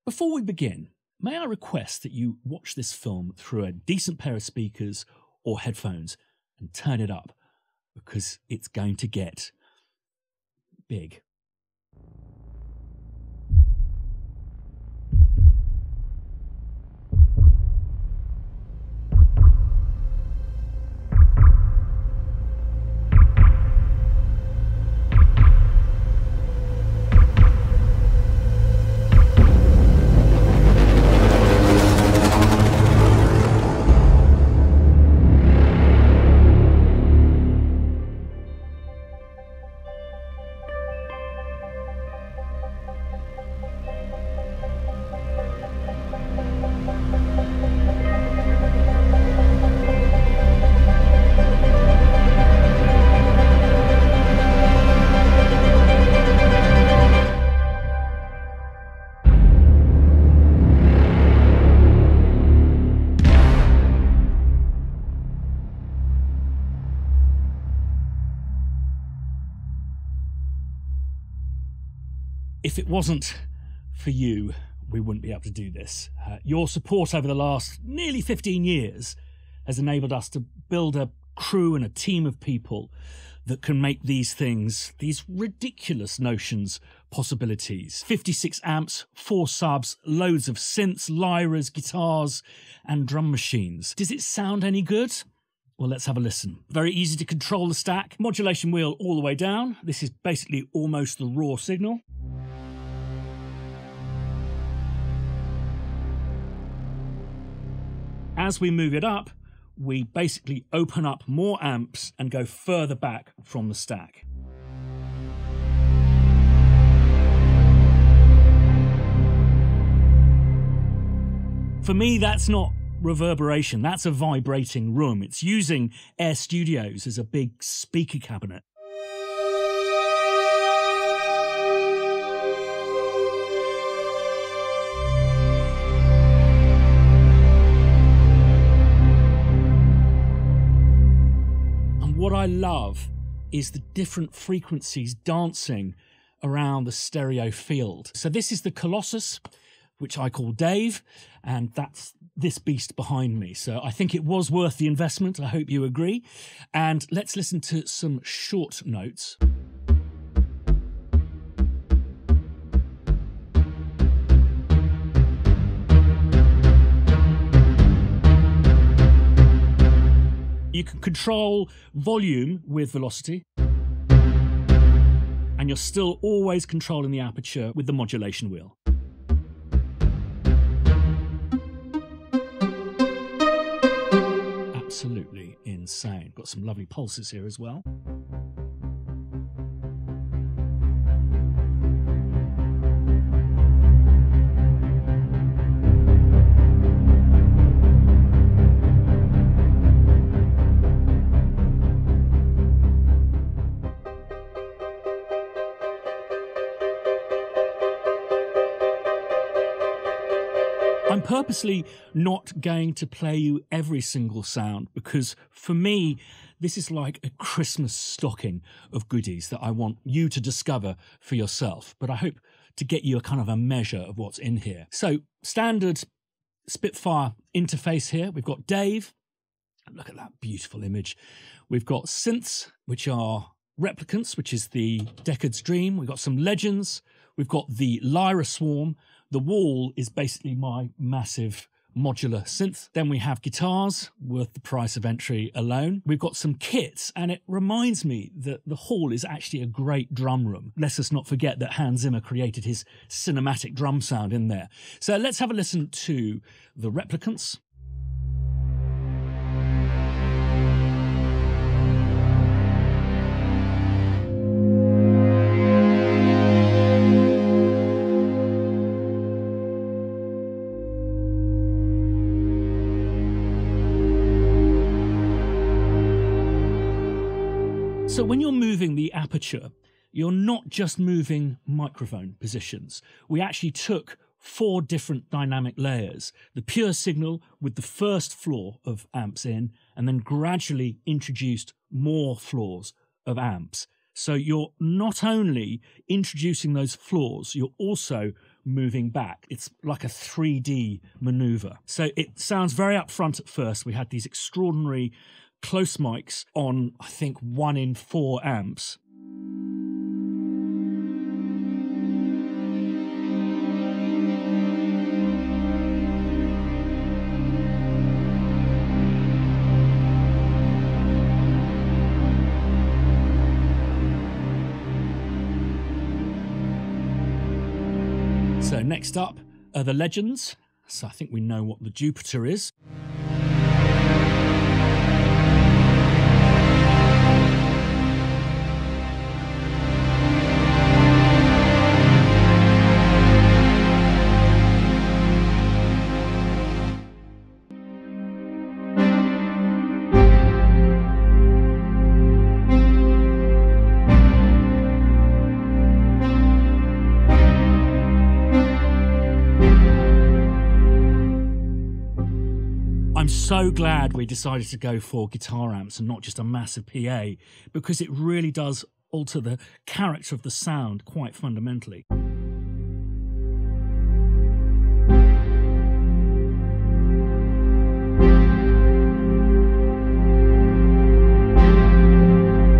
Before we begin, may I request that you watch this film through a decent pair of speakers or headphones and turn it up, because it's going to get big. If it wasn't for you, we wouldn't be able to do this. Your support over the last nearly 15 years has enabled us to build a crew and a team of people that can make these things, these ridiculous notions, possibilities. 56 amps, 4 subs, loads of synths, lyras, guitars, and drum machines. Does it sound any good? Well, let's have a listen. Very easy to control the stack. Modulation wheel all the way down. This is basically almost the raw signal. As we move it up, we basically open up more amps and go further back from the stack. For me, that's not reverberation, that's a vibrating room. It's using AIR Studios as a big speaker cabinet. What I love is the different frequencies dancing around the stereo field. So this is the Colossus, which I call Dave, and that's this beast behind me. So I think it was worth the investment. I hope you agree. And let's listen to some short notes. You can control volume with velocity, and you're still always controlling the aperture with the modulation wheel. Absolutely insane. Got some lovely pulses here as well. I'm purposely not going to play you every single sound, because for me, this is like a Christmas stocking of goodies that I want you to discover for yourself. But I hope to get you a kind of a measure of what's in here. So standard Spitfire interface here. We've got Dave. Look at that beautiful image. We've got synths, which are replicants, which is the Deckard's Dream. We've got some legends. We've got the Lyra Swarm. The wall is basically my massive modular synth. Then we have guitars, worth the price of entry alone. We've got some kits, and it reminds me that the hall is actually a great drum room. Let us not forget that Hans Zimmer created his cinematic drum sound in there. So let's have a listen to the replicants. So when you're moving the Aperture, you're not just moving microphone positions. We actually took 4 different dynamic layers, the pure signal with the first floor of amps in, and then gradually introduced more floors of amps. So you're not only introducing those floors, you're also moving back. It's like a 3D maneuver. So it sounds very upfront at first. We had these extraordinary close mics on, I think, 1 in 4 amps. So next up are the legends. So I think we know what the Jupiter is. I'm so glad we decided to go for guitar amps and not just a massive PA, because it really does alter the character of the sound quite fundamentally.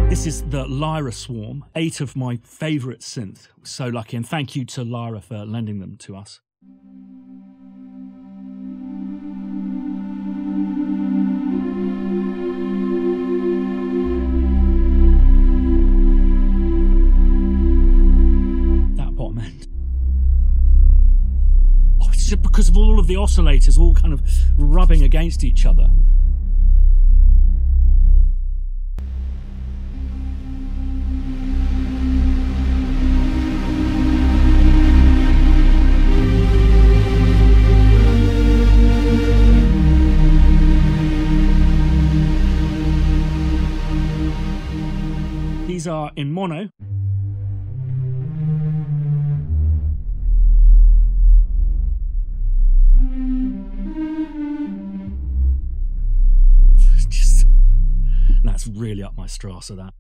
This is the Lyra Swarm, 8 of my favourite synth. So lucky, and thank you to Lyra for lending them to us. Just because of all of the oscillators all kind of rubbing against each other. These are in mono. That's really up my Strasser, that.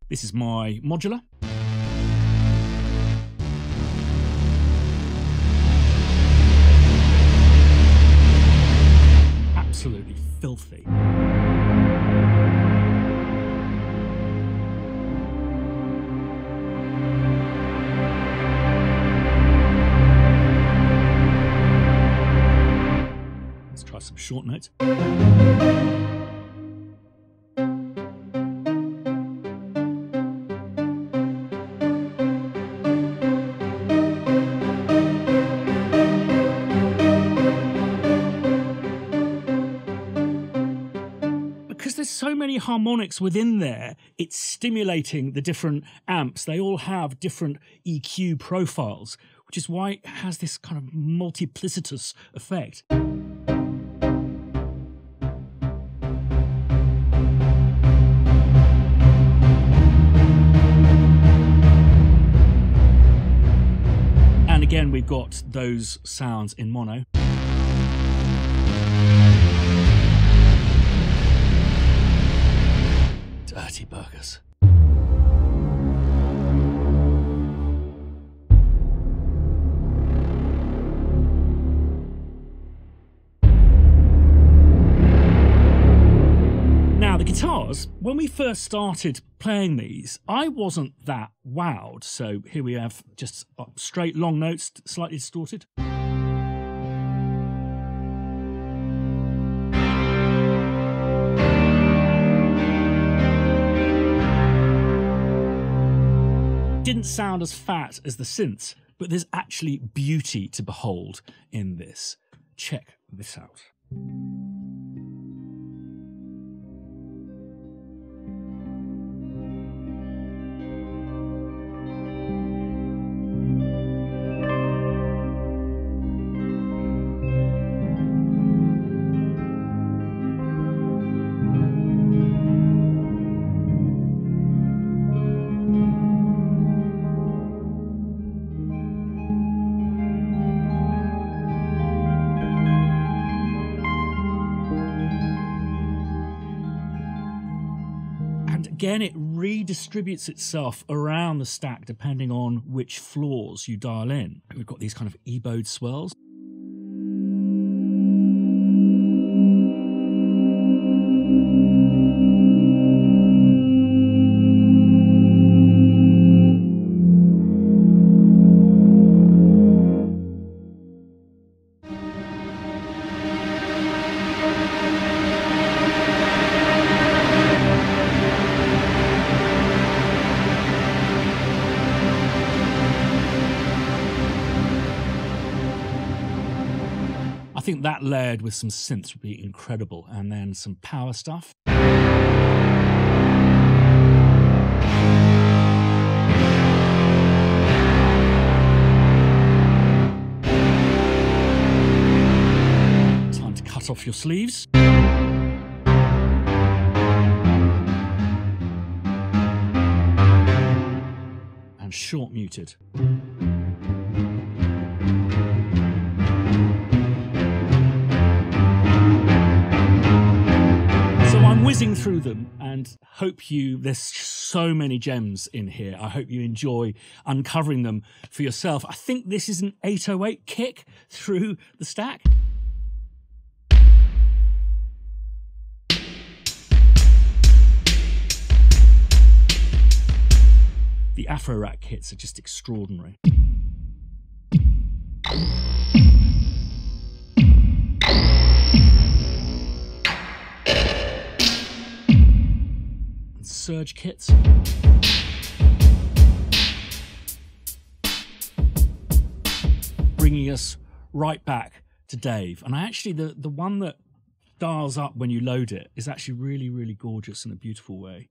This is my modular. Absolutely filthy. Some short notes. Because there's so many harmonics within there, it's stimulating the different amps. They all have different EQ profiles, which is why it has this kind of multiplicitous effect. Again, we've got those sounds in mono. Dirty burgers. Now, the guitars, when we first started playing these, I wasn't that wowed. So here we have just straight long notes, slightly distorted. Didn't sound as fat as the synths, but there's actually beauty to behold in this. Check this out. And again, it redistributes itself around the stack depending on which floors you dial in. We've got these kind of E-bowed swells. I think that layered with some synths would be incredible, and then some power stuff. Time to cut off your sleeves. And short muted. Whizzing through them, and there's so many gems in here. I hope you enjoy uncovering them for yourself. I think this is an 808 kick through the stack. The Afro Rack kits are just extraordinary. Surge kits. Bringing us right back to Dave. And actually the one that dials up when you load it is actually really, really gorgeous in a beautiful way.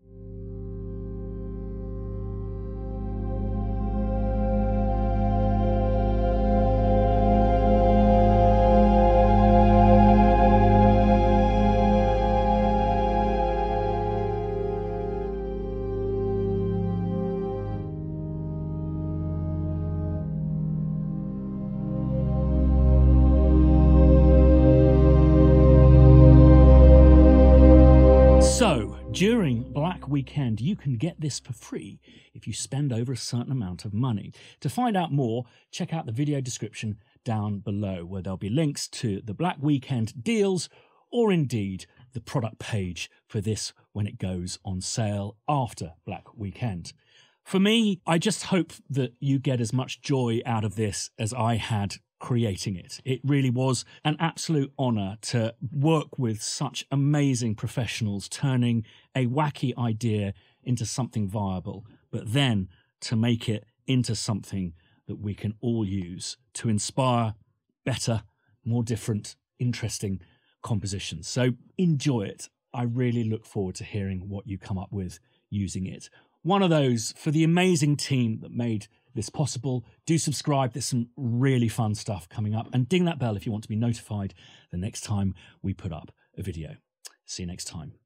During Black Weekend, you can get this for free if you spend over a certain amount of money. To find out more, check out the video description down below, where there'll be links to the Black Weekend deals, or indeed the product page for this when it goes on sale after Black Weekend. For me, I just hope that you get as much joy out of this as I had creating it. It really was an absolute honor to work with such amazing professionals, turning a wacky idea into something viable, but then to make it into something that we can all use to inspire better, more different, interesting compositions. So enjoy it. I really look forward to hearing what you come up with using it. One of those for the amazing team that made this possible. Do subscribe. There's some really fun stuff coming up, and ding that bell if you want to be notified the next time we put up a video. See you next time.